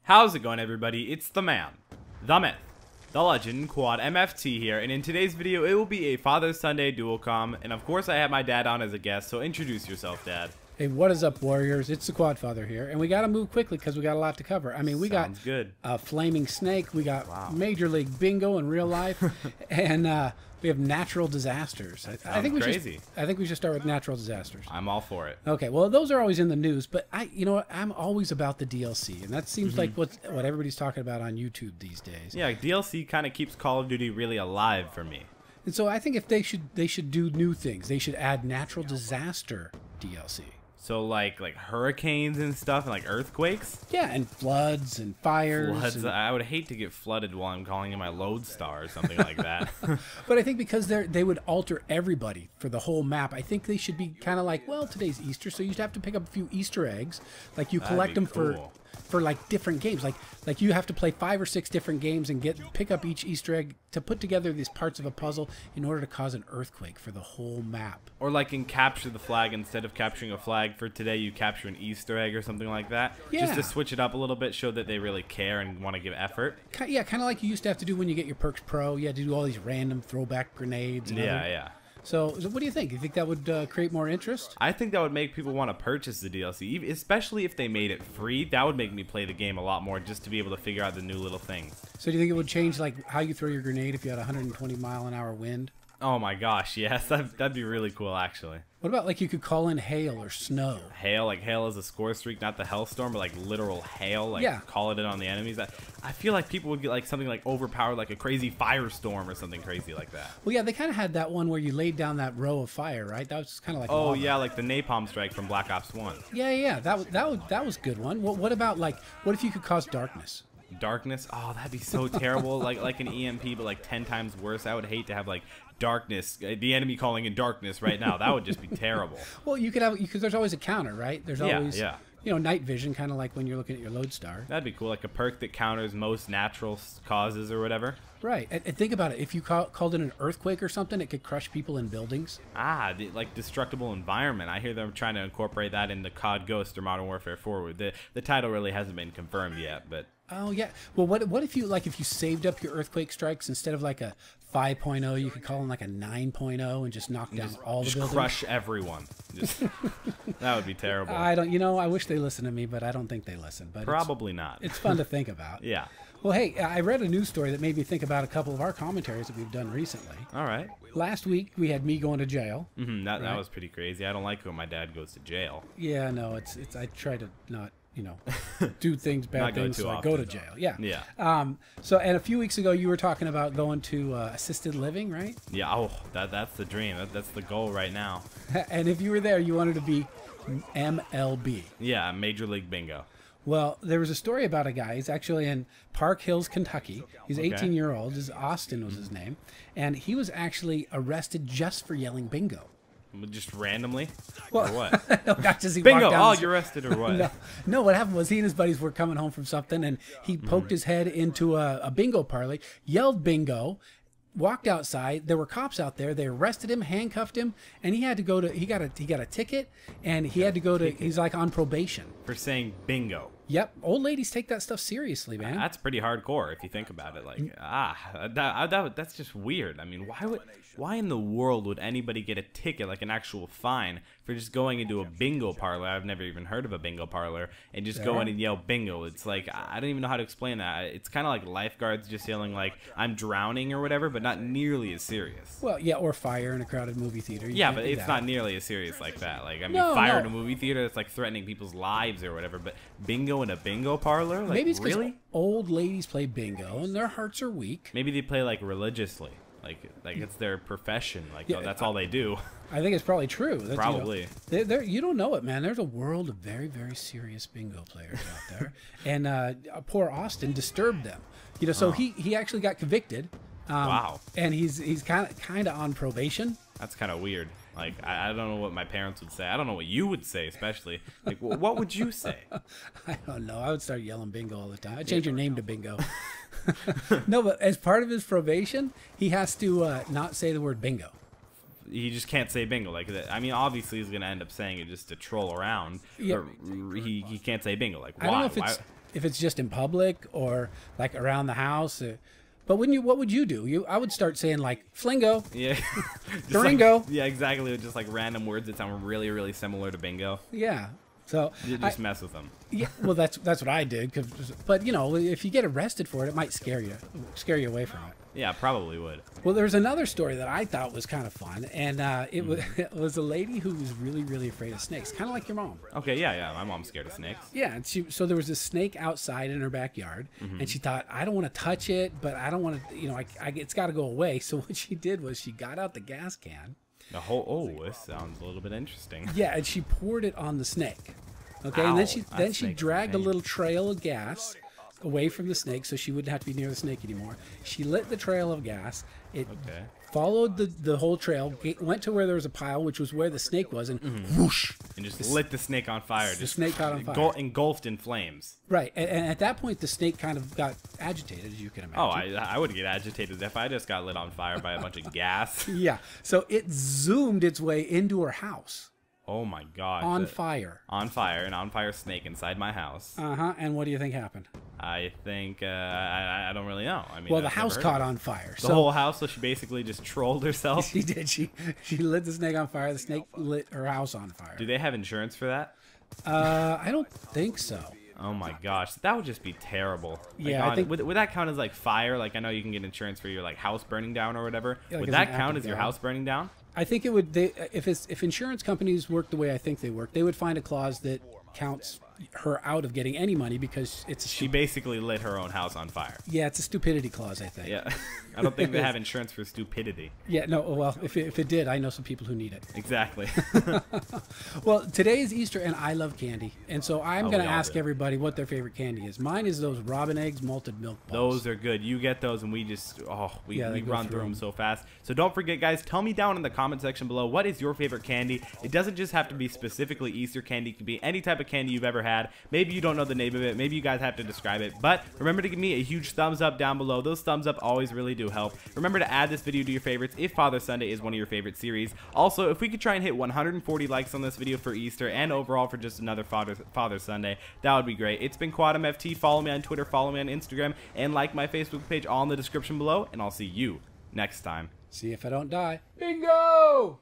How's it going, everybody? It's the man, the myth, the legend, Quad MFT here, and in today's video it will be a Father-Sunday dual comm, and of course I have my dad on as a guest, so introduce yourself, Dad. Hey, what is up, Warriors? It's the Quad Father here, and we got to move quickly because we got a lot to cover. I mean, we got a flaming snake, we got Major League Bingo in real life, and we have natural disasters. I think we should start with natural disasters. I'm all for it. Okay, well, those are always in the news, but you know what? I'm always about the DLC, and that seems like what everybody's talking about on YouTube these days. Yeah, DLC kind of keeps Call of Duty really alive for me. And so I think if they should do new things. They should add natural disaster DLC. So like hurricanes and stuff and like earthquakes? Yeah, and floods and fires. Floods. I would hate to get flooded while I'm calling in my Lodestar or something like that. But I think because they would alter everybody for the whole map, I think they should be kind of like, well, today's Easter, so you'd have to pick up a few Easter eggs. Like you collect them for like different games. Like you have to play 5 or 6 different games and pick up each Easter egg to put together these parts of a puzzle in order to cause an earthquake for the whole map. Or like in Capture the Flag, instead of capturing a flag for today, you capture an Easter egg or something like that. Yeah. Just to switch it up a little bit, show that they really care and want to give effort. Yeah, kind of like you used to have to do when you get your Perks Pro. You had to do all these random throwback grenades. And yeah. So what do you think? You think that would create more interest? I think that would make people want to purchase the DLC, especially if they made it free. That would make me play the game a lot more, just to be able to figure out the new little things. So do you think it would change like how you throw your grenade if you had 120-mile-an-hour wind? Oh my gosh, yes, that'd be really cool, actually. What about like you could call in hail or snow? Hail, like hail is a Scorestreak, not the Hellstorm, but like literal hail, like call it in on the enemies. I feel like people would get like something like overpowered, like a crazy firestorm or something crazy like that. Well, yeah, they kind of had that one where you laid down that row of fire, right? That was kind of like lava. Yeah, like the napalm strike from Black Ops 1. Yeah, that was a good one. What about like what if you could cause darkness? Darkness? Oh, that'd be so terrible. like an EMP, but like 10 times worse. I would hate to have like darkness, the enemy calling in darkness right now. That would just be terrible. Well, you could have, because there's always a counter, right? There's always, yeah. You know, night vision, kind of like when you're looking at your Lodestar. That'd be cool, like a perk that counters most natural causes or whatever. Right, and think about it. If you called in an earthquake or something, it could crush people in buildings. Like destructible environment. I hear they're trying to incorporate that into COD Ghost or Modern Warfare 4. The title really hasn't been confirmed yet, but... Oh, yeah. Well, what if you saved up your earthquake strikes instead of like a 5.0, you could call in like a 9.0 and just knock down all the buildings? Crush everyone. That would be terrible. I wish they listened to me, but I don't think they listen. But probably not. It's fun to think about. Yeah. Well, hey, I read a news story that made me think about a couple of our commentaries that we've done recently. All right. Last week, we had me going to jail. That was pretty crazy. I don't like when my dad goes to jail. Yeah, no, I try to not, do bad things, so I go to jail. Yeah. So, and a few weeks ago, you were talking about going to assisted living, right? Yeah. Oh, that's the dream. That's the goal right now. And if you were there, you wanted to be MLB. Yeah, Major League Bingo. Well, there was a story about a guy. He's actually in Park Hills, Kentucky. He's 18-year-old. Austin was his name. And he was actually arrested just for yelling bingo. Just randomly? Well, or what? No, not just he bingo! Walked down You're arrested or what? No, what happened was he and his buddies were coming home from something, and he poked his head into a bingo parlor, yelled bingo, walked outside. There were cops out there. They arrested him, handcuffed him, and he had to go to. He got a ticket, and he had to go to. He's like on probation for saying bingo. Yep, old ladies take that stuff seriously, man. That's pretty hardcore if you think about it. Like, that's just weird. I mean, why in the world would anybody get a ticket, like an actual fine, for just going into a bingo parlor? I've never even heard of a bingo parlor, and just go in and yell bingo. It's like, I don't even know how to explain that. It's kind of like lifeguards just yelling like, I'm drowning or whatever, but not nearly as serious. Well, yeah, or fire in a crowded movie theater. Yeah, but it's not nearly as serious like that. Like, I mean, fire in a movie theater, it's like threatening people's lives or whatever, but bingo in a bingo parlor? Like, maybe it's because really? Old ladies play bingo and their hearts are weak. Maybe they play like religiously. Like it's their profession. Like, that's all they do. I think it's probably true. That's, probably. You don't know it, man. There's a world of very, very serious bingo players out there. And poor Austin disturbed them. So he actually got convicted. Wow. And he's kind of on probation. That's kind of weird. Like, I don't know what my parents would say. I don't know what you would say, especially. Like, what would you say? I don't know. I would start yelling bingo all the time. I'd change your name to Bingo. No, but as part of his probation, he has to not say the word bingo. He just can't say bingo. Like, I mean, obviously he's going to end up saying it just to troll around. Yeah. But he can't say bingo. Like, why? if it's just in public or like around the house. But wouldn't you? What would you do? I would start saying like flingo. Yeah. Duringo. Like, yeah, exactly. Just like random words that sound really, really similar to bingo. Yeah. So You just mess with them. yeah, well, that's what I did. But you know, if you get arrested for it, it might scare you away from it. Yeah, probably would. Well, there's another story that I thought was kind of fun, and it was a lady who was really, really afraid of snakes, kind of like your mom. Okay, yeah. My mom's scared of snakes. Yeah, and so there was a snake outside in her backyard, and she thought, I don't want to touch it, but I don't want to, you know, it's got to go away. So what she did was she got out the gas can. This sounds a little bit interesting. Yeah, and she poured it on the snake. Okay, Ow, and then she makes dragged a me- little trail of gas away from the snake, so she wouldn't have to be near the snake anymore. She lit the trail of gas. It Okay. followed the whole trail, went to where there was a pile, which was where the snake was, and whoosh. And just lit the snake on fire. The snake caught on fire. Engulfed in flames. Right, and at that point, the snake kind of got agitated, as you can imagine. Oh, I would get agitated if I just got lit on fire by a bunch of gas. Yeah, so it zoomed its way into her house. Oh my god. On fire. On fire. An on fire snake inside my house. And what do you think happened? I think, I don't really know. I mean, Well, I've the never house heard caught of it. on fire. The whole house, so she basically just trolled herself. She did. She lit the snake on fire. The snake lit her house on fire. Do they have insurance for that? I don't think so. Oh my gosh, that would just be terrible. Like, Yeah, I think- would that count as like fire? Like I know you can get insurance for your like house burning down or whatever. Yeah, like would as that an count active as your God. house burning down? I think it would. If insurance companies work the way I think they work, they would find a clause that counts her out of getting any money because She basically lit her own house on fire. yeah, it's a stupidity clause, I think. Yeah, I don't think they have insurance for stupidity. Yeah, no. Well, if it did, I know some people who need it. Exactly. Well, today is Easter, and I love candy, and so I'm Oh, going we to all ask do. everybody what their favorite candy is. Mine is those Robin Eggs malted milk balls. Those are good. You get those, and we just we they go run through through them them. so fast. So don't forget, guys. Tell me down in the comment section below what is your favorite candy. It doesn't just have to be specifically Easter candy. It could be any type of candy you've ever had. Maybe you don't know the name of it. Maybe you guys have to describe it. But remember to give me a huge thumbs up down below. Those thumbs up always really do help. Remember to add this video to your favorites if Father Sunday is one of your favorite series. Also, if we could try and hit 140 likes on this video for Easter and overall for just another Father Sunday, that would be great. It's been Quantum FT. Follow me on Twitter, follow me on Instagram, and like my Facebook page all in the description below. And I'll see you next time. See if I don't die. Bingo!